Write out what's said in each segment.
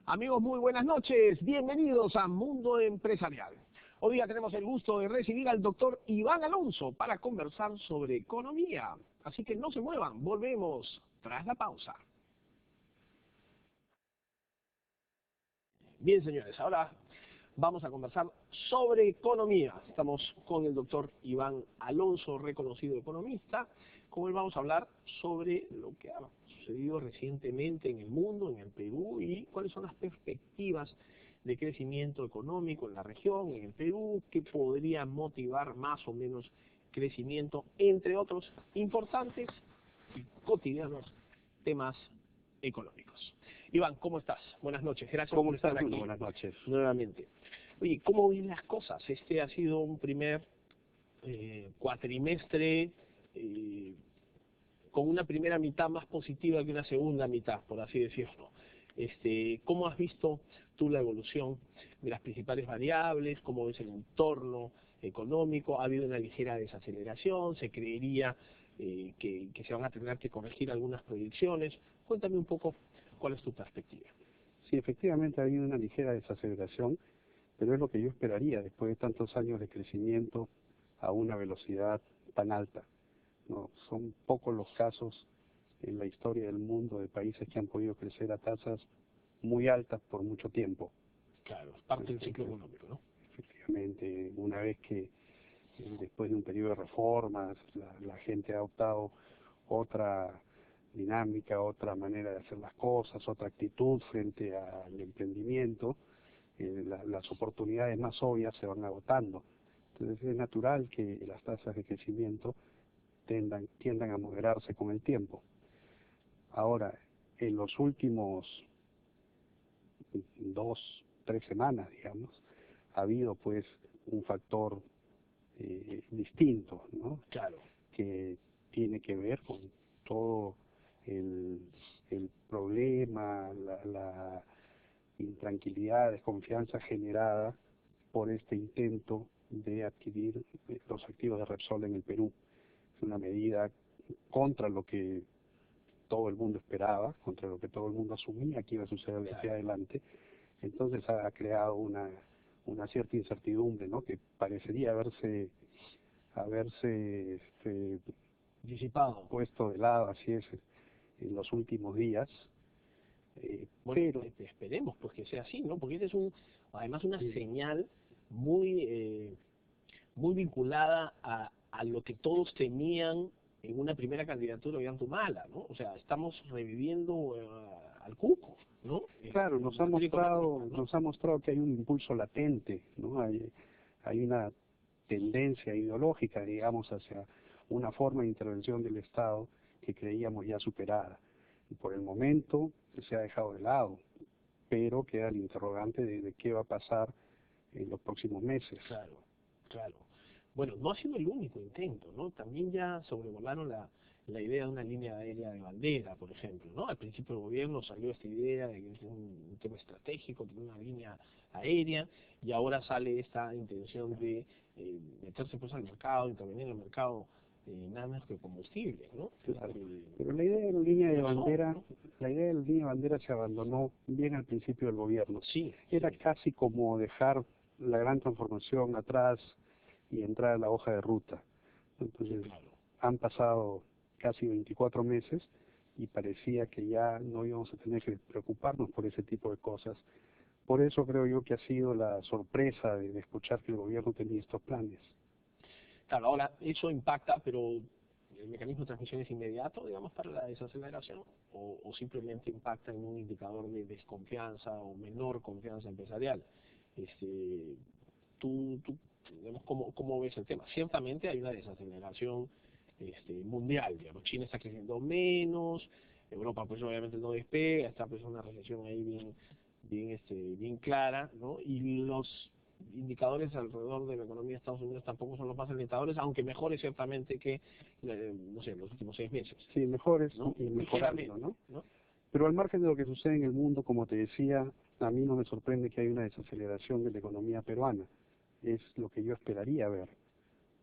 Amigos, muy buenas noches. Bienvenidos a Mundo Empresarial. Hoy día tenemos el gusto de recibir al doctor Iván Alonso para conversar sobre economía. Así que no se muevan, volvemos tras la pausa. Bien, señores, ahora vamos a conversar sobre economía. Estamos con el doctor Iván Alonso, reconocido economista. Con él vamos a hablar sobre lo que ha sucedido recientemente en el mundo, en el Perú, y cuáles son las perspectivas de crecimiento económico en la región, en el Perú, que podría motivar más o menos crecimiento, entre otros importantes y cotidianos temas económicos. Iván, ¿cómo estás? Buenas noches. Gracias por estar aquí. Buenas noches. Nuevamente. Oye, ¿cómo ven las cosas? Este ha sido un primer cuatrimestre con una primera mitad más positiva que una segunda mitad, por así decirlo. ¿Cómo has visto tú la evolución de las principales variables? ¿Cómo ves el entorno económico? ¿Ha habido una ligera desaceleración? ¿Se creería que se van a tener que corregir algunas proyecciones? Cuéntame un poco cuál es tu perspectiva. Sí, efectivamente ha habido una ligera desaceleración, pero es lo que yo esperaría después de tantos años de crecimiento a una velocidad tan alta. No, son pocos los casos en la historia del mundo de países que han podido crecer a tasas muy altas por mucho tiempo. Claro, es parte del ciclo económico, ¿no? Efectivamente, una vez que después de un periodo de reformas, la gente ha adoptado otra dinámica, otra manera de hacer las cosas, otra actitud frente al emprendimiento, las oportunidades más obvias se van agotando. Entonces es natural que las tasas de crecimiento tiendan a moderarse con el tiempo. Ahora, en los últimos 2, 3 semanas, digamos, ha habido pues un factor distinto, ¿no? Claro. Que tiene que ver con todo el problema, la intranquilidad, desconfianza generada por este intento de adquirir los activos de Repsol en el Perú. Es una medida contra lo que todo el mundo esperaba, contra lo que todo el mundo asumía que iba a suceder de aquí adelante. Entonces ha creado una cierta incertidumbre, ¿no? Que parecería haberse Disipado. puesto de lado, así es, en los últimos días. Bueno, esperemos pues que sea así, ¿no? Porque este es además una señal muy muy vinculada a lo que todos temían en una primera candidatura de Ollantumala, ¿no? O sea, estamos reviviendo al cuco, ¿no? Claro, nos ha mostrado que hay un impulso latente, ¿no? Hay una tendencia ideológica, digamos, hacia una forma de intervención del Estado que creíamos ya superada. Y por el momento se ha dejado de lado, pero queda el interrogante de qué va a pasar en los próximos meses. Claro, claro. Bueno, no ha sido el único intento, ¿no? También ya sobrevolaron la idea de una línea aérea de bandera, por ejemplo, ¿no? Al principio del gobierno salió esta idea de que es un tema estratégico, tener una línea aérea, y ahora sale esta intención de meterse pues al mercado, intervenir en el mercado, nada menos que combustible, ¿no? Claro. Pero la idea de la línea de bandera, ¿no? la idea de la línea de bandera se abandonó bien al principio del gobierno. Sí. Era sí. casi como dejar la gran transformación atrás y entrar a la hoja de ruta. Entonces, Claro. han pasado casi 24 meses y parecía que ya no íbamos a tener que preocuparnos por ese tipo de cosas. Por eso creo yo que ha sido la sorpresa de escuchar que el gobierno tenía estos planes. Claro, ahora eso impacta, pero el mecanismo de transmisión es inmediato, digamos, para la desaceleración, o simplemente impacta en un indicador de desconfianza o menor confianza empresarial. Tú digamos, ¿cómo ves el tema? Ciertamente hay una desaceleración mundial, digamos, China está creciendo menos, Europa pues obviamente no despega, está pues una recesión ahí bien clara, ¿no? Y los indicadores alrededor de la economía de Estados Unidos tampoco son los más alentadores, aunque mejores ciertamente que, no sé, los últimos 6 meses. Sí, mejores, ¿no? y mejorando, ¿no? ¿no? Pero al margen de lo que sucede en el mundo, como te decía, a mí no me sorprende que haya una desaceleración de la economía peruana. Es lo que yo esperaría ver,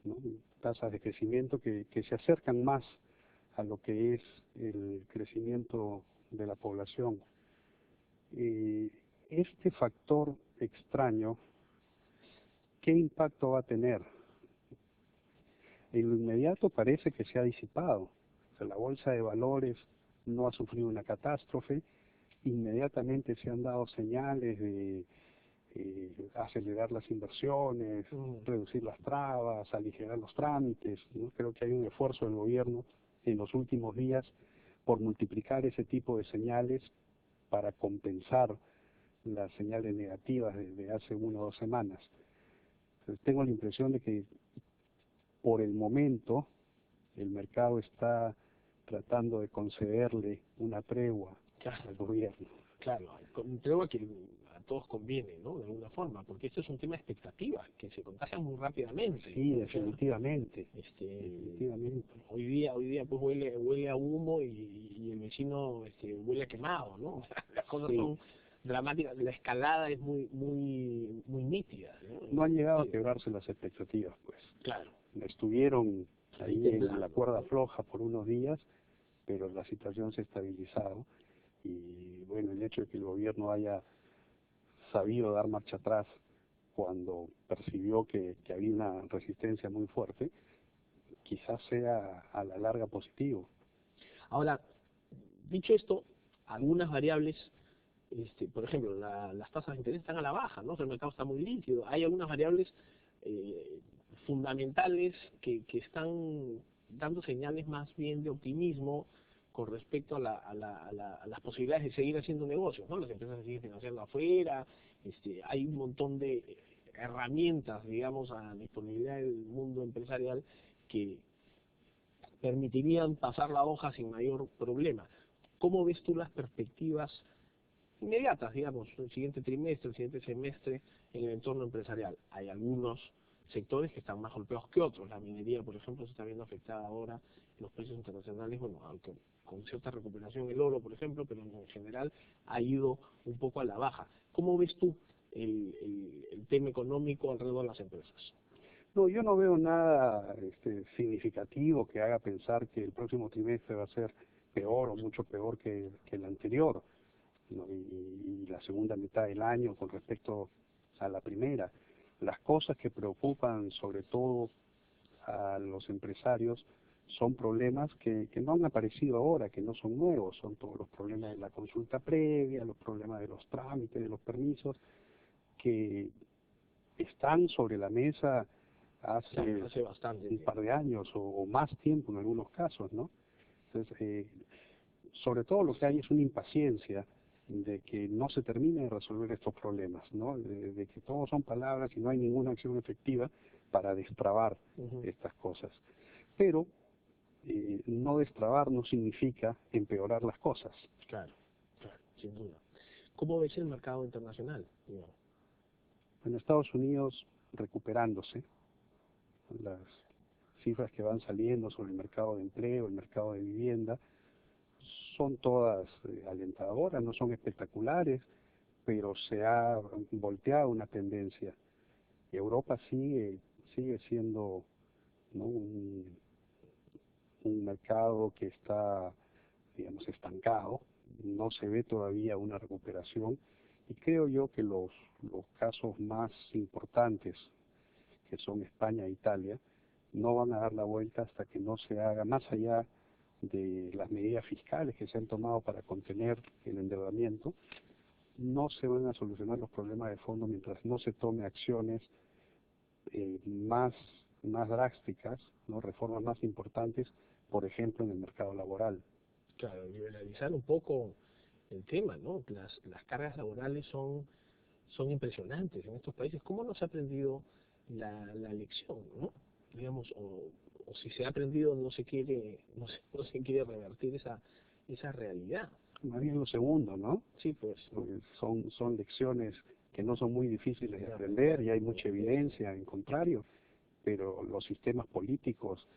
¿no? Tasas de crecimiento que se acercan más a lo que es el crecimiento de la población. este factor extraño, ¿qué impacto va a tener? En lo inmediato parece que se ha disipado. O sea, la bolsa de valores no ha sufrido una catástrofe. Inmediatamente se han dado señales de acelerar las inversiones, reducir las trabas, aligerar los trámites, ¿no? Creo que hay un esfuerzo del gobierno en los últimos días por multiplicar ese tipo de señales para compensar las señales negativas de hace 1 o 2 semanas. Entonces, tengo la impresión de que por el momento el mercado está tratando de concederle una tregua al gobierno. Claro, creo que a todos conviene, ¿no? De alguna forma, porque esto es un tema de expectativa, que se contagia muy rápidamente. Sí, definitivamente. Definitivamente. Hoy día pues huele a humo y el vecino huele a quemado, ¿no? Las cosas son dramáticas, la escalada es muy nítida, ¿no? No han llegado a quebrarse las expectativas, pues. Claro. Estuvieron ahí en la cuerda floja por unos días, pero la situación se ha estabilizado. Y bueno, el hecho de que el gobierno haya sabido dar marcha atrás cuando percibió que había una resistencia muy fuerte, quizás sea a la larga positivo. Ahora, dicho esto, algunas variables, por ejemplo, las tasas de interés están a la baja, ¿no? O sea, el mercado está muy líquido. Hay algunas variables fundamentales que están dando señales más bien de optimismo con respecto a las posibilidades de seguir haciendo negocios, ¿no? Las empresas se siguen financiando afuera, hay un montón de herramientas, digamos, a la disponibilidad del mundo empresarial que permitirían pasar la hoja sin mayor problema. ¿Cómo ves tú las perspectivas inmediatas, digamos, el siguiente trimestre, el siguiente semestre en el entorno empresarial? Hay algunos sectores que están más golpeados que otros. La minería, por ejemplo, se está viendo afectada ahora en los precios internacionales, bueno, aunque con cierta recuperación el oro, por ejemplo, pero en general ha ido un poco a la baja. ¿Cómo ves tú el tema económico alrededor de las empresas? No, yo no veo nada significativo que haga pensar que el próximo trimestre va a ser peor o mucho peor que el anterior, ¿no? Y la segunda mitad del año con respecto a la primera. Las cosas que preocupan sobre todo a los empresarios son problemas que no han aparecido ahora, que no son nuevos, son todos los problemas de la consulta previa, los problemas de los trámites, de los permisos, que están sobre la mesa hace bastante un par de años o más tiempo en algunos casos, ¿no? Entonces, sobre todo lo que hay es una impaciencia de que no se termine de resolver estos problemas, ¿no? De que todos son palabras y no hay ninguna acción efectiva para destrabar estas cosas. Pero no destrabar no significa empeorar las cosas. Claro, sin duda. ¿Cómo ves el mercado internacional? En Estados Unidos recuperándose, las cifras que van saliendo sobre el mercado de empleo, el mercado de vivienda, son todas alentadoras, no son espectaculares, pero se ha volteado una tendencia. Europa sigue siendo, ¿no?, un mercado que está, digamos, estancado, no se ve todavía una recuperación, y creo yo que los casos más importantes, que son España e Italia, no van a dar la vuelta hasta que no se haga, más allá de las medidas fiscales que se han tomado para contener el endeudamiento, no se van a solucionar los problemas de fondo mientras no se tome acciones más drásticas, ¿no?, reformas más importantes, por ejemplo, en el mercado laboral. Claro, liberalizar un poco el tema, ¿no? Las cargas laborales son impresionantes en estos países. ¿Cómo no se ha aprendido la lección, ¿no? Digamos, o si se ha aprendido no se quiere revertir esa realidad. Más bien lo segundo, ¿no? Sí, pues. Son lecciones que no son muy difíciles de aprender y hay mucha evidencia en contrario, pero los sistemas políticos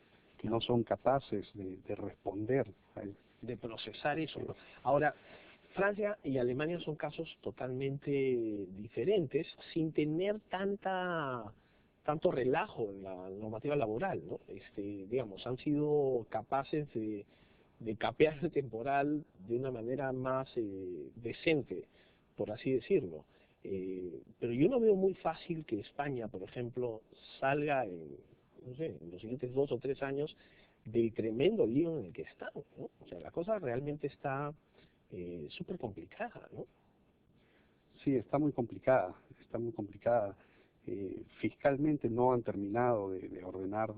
no son capaces de responder a eso, de procesar eso, ¿no? Ahora, Francia y Alemania son casos totalmente diferentes, sin tener tanto relajo en la normativa laboral, ¿no? Digamos, han sido capaces de capear el temporal de una manera más decente. por así decirlo. Pero yo no veo muy fácil que España, por ejemplo, salga no sé, en los siguientes 2 o 3 años del tremendo lío en el que está, ¿no? O sea, la cosa realmente está súper complicada, ¿no? Sí, está muy complicada, está muy complicada. Fiscalmente no han terminado de ordenar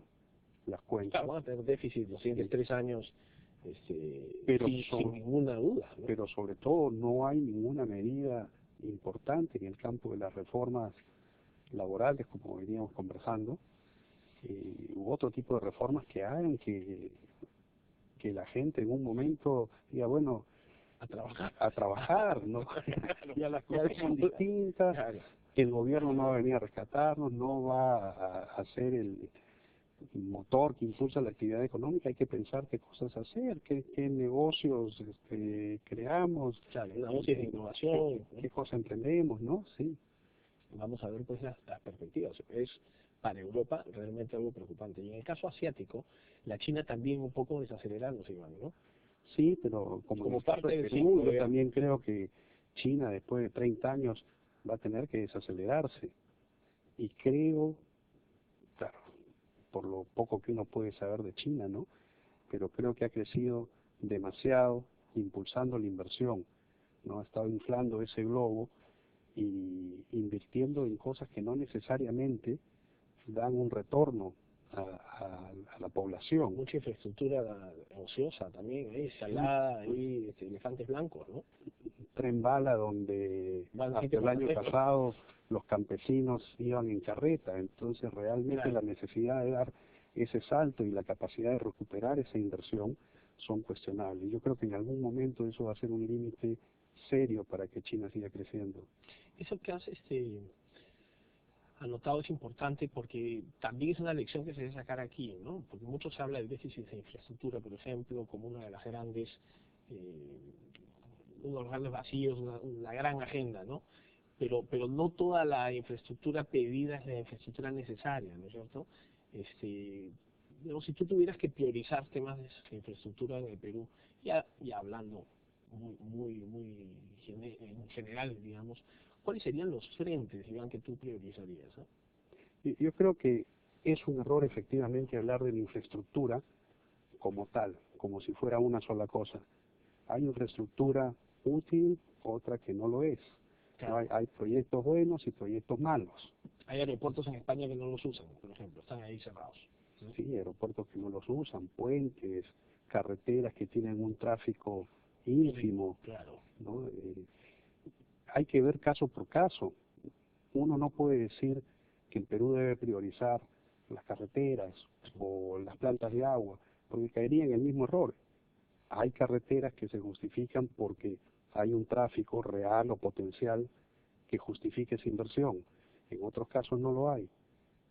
las cuentas, Claro, van a tener déficit los siguientes sí, 3 años, pero, sin ninguna duda, ¿no? pero sobre todo no hay ninguna medida importante en el campo de las reformas laborales, como veníamos conversando, u otro tipo de reformas que hagan que la gente en un momento diga, bueno, A trabajar. a trabajar, ¿no? Ya las Ya cosas son disfruta. distintas, Claro. el gobierno no va a venir a rescatarnos, no va a ser el motor que impulsa la actividad económica, hay que pensar qué cosas hacer, qué negocios creamos, Claro, una dosis de innovación, ¿no? qué cosas emprendemos, ¿no? Sí, Vamos a ver pues las perspectivas. Es para Europa realmente algo preocupante. Y en el caso asiático, la China también un poco desacelerándose, Iván, ¿no? sí, pero como en Como el caso parte de del Perú, ciclo, yo digamos. también creo que China después de 30 años va a tener que desacelerarse. Y creo, claro, por lo poco que uno puede saber de China, ¿no? Pero creo que ha crecido demasiado impulsando la inversión, ¿no? Ha estado inflando ese globo y invirtiendo en cosas que no necesariamente dan un retorno a la población. Mucha infraestructura ociosa también, ahí, Sí, instalada, ahí, elefantes blancos, ¿no? tren bala donde Van hasta sitio el para año hacerlo. pasado los campesinos iban en carreta, entonces realmente Claro. la necesidad de dar ese salto y la capacidad de recuperar esa inversión son cuestionables. Yo creo que en algún momento eso va a ser un límite serio para que China siga creciendo. Eso que has anotado es importante porque también es una lección que se debe sacar aquí, ¿no? Porque mucho se habla del déficit de infraestructura, por ejemplo, como una de las grandes, uno de los grandes vacíos, una gran agenda, ¿no? Pero no toda la infraestructura pedida es la infraestructura necesaria, ¿no es cierto? Digamos, si tú tuvieras que priorizar temas de infraestructura en el Perú, ya hablando en general, digamos, ¿cuáles serían los frentes, Iván, que tú priorizarías? ¿Eh? Yo creo que es un error efectivamente hablar de la infraestructura como tal, como si fuera una sola cosa. Hay infraestructura útil, otra que no lo es. ¿No? Claro, Hay proyectos buenos y proyectos malos. hay aeropuertos en España que no los usan, por ejemplo, están ahí cerrados, ¿no? Sí, aeropuertos que no los usan, puentes, carreteras que tienen un tráfico ínfimo, Claro, ¿no? Hay que ver caso por caso. Uno no puede decir que el Perú debe priorizar las carreteras o las plantas de agua, porque caería en el mismo error. Hay carreteras que se justifican porque hay un tráfico real o potencial que justifique esa inversión. En otros casos no lo hay.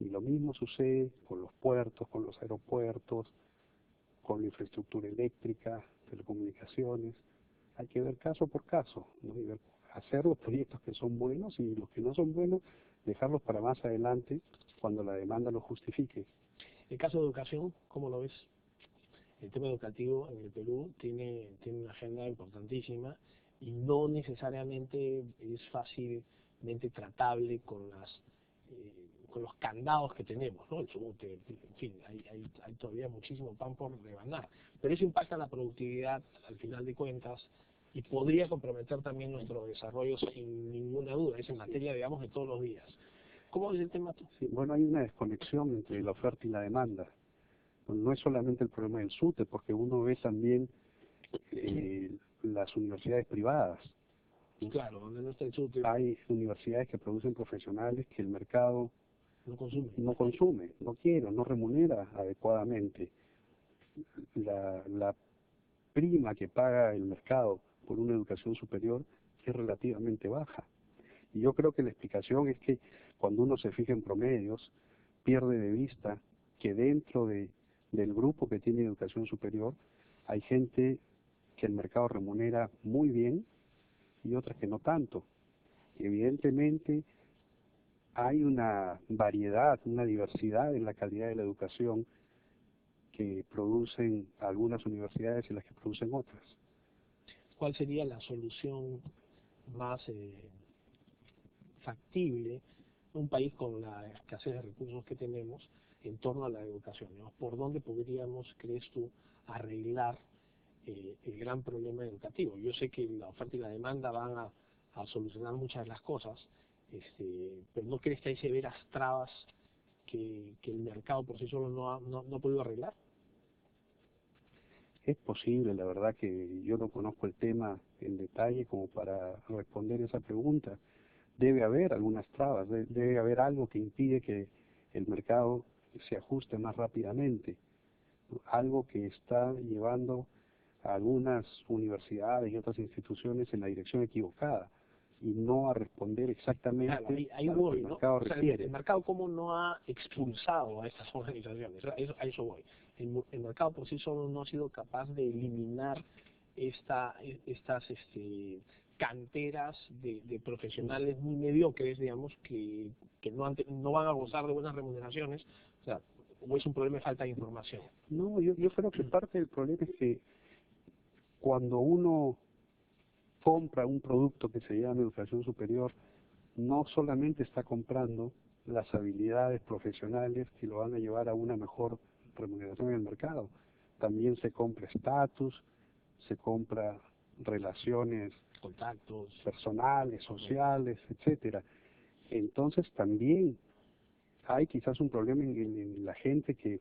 Y lo mismo sucede con los puertos, con los aeropuertos, con la infraestructura eléctrica, telecomunicaciones. Hay que ver caso por caso, ¿no? Y hacer los proyectos que son buenos y los que no son buenos, dejarlos para más adelante cuando la demanda lo justifique. el caso de educación, ¿cómo lo ves? El tema educativo en el Perú tiene una agenda importantísima y no necesariamente es fácilmente tratable con los candados que tenemos, ¿no? El SUTE, en fin, hay todavía muchísimo pan por rebanar. Pero eso impacta la productividad al final de cuentas y podría comprometer también nuestro desarrollo sin ninguna duda. Es en materia, digamos, de todos los días. ¿Cómo ves el tema tú? Sí, bueno, hay una desconexión entre la oferta y la demanda. No es solamente el problema del SUTE, porque uno ve también las universidades privadas. ¿No? Claro, donde no está el SUTE, Hay universidades que producen profesionales que el mercado no consume. no consume, no quiere, no remunera adecuadamente. La prima que paga el mercado por una educación superior es relativamente baja. Y yo creo que la explicación es que cuando uno se fija en promedios, pierde de vista que del grupo que tiene educación superior hay gente que el mercado remunera muy bien y otras que no tanto. Evidentemente hay una variedad, una diversidad en la calidad de la educación que producen algunas universidades y las que producen otras. ¿Cuál sería la solución más factible un país con la escasez de recursos que tenemos en torno a la educación, ¿no? ¿Por dónde podríamos, crees tú, arreglar el gran problema educativo? Yo sé que la oferta y la demanda van a solucionar muchas de las cosas, pero ¿no crees que hay severas trabas que el mercado por sí solo no ha podido arreglar? Es posible, la verdad que yo no conozco el tema en detalle como para responder esa pregunta. Debe haber algunas trabas, debe haber algo que impide que el mercado se ajuste más rápidamente, algo que está llevando a algunas universidades y otras instituciones en la dirección equivocada y no a responder Claro, exactamente ahí a lo que voy, el ¿no? mercado O sea, requiere. el mercado cómo no ha expulsado a estas organizaciones, a eso voy. El mercado por sí solo no ha sido capaz de eliminar estas canteras de profesionales muy mediocres, digamos, que no van a gozar de buenas remuneraciones, o sea, o es un problema de falta de información. No, yo creo que parte del problema es que cuando uno compra un producto que se llama educación superior, no solamente está comprando las habilidades profesionales que lo van a llevar a una mejor remuneración en el mercado, también se compra estatus, se compra relaciones Contactos. personales, sociales, etcétera. Entonces también hay quizás un problema en la gente que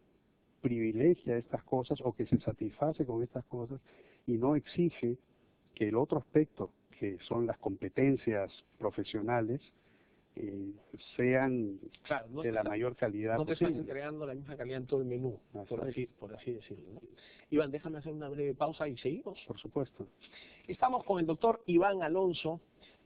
privilegia estas cosas o que se satisface con estas cosas y no exige que el otro aspecto, que son las competencias profesionales, sean Claro, no de te la mayor calidad no te están posible. entregando la misma calidad en todo el menú, Así, por así decirlo, ¿no? Iván, déjame hacer una breve pausa y seguimos. por supuesto. Estamos con el doctor Iván Alonso,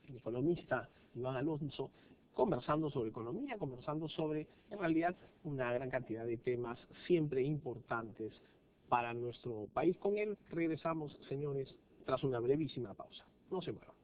el economista Iván Alonso, conversando sobre economía, conversando sobre, en realidad, una gran cantidad de temas siempre importantes para nuestro país. Con él regresamos, señores, tras una brevísima pausa. No se muevan.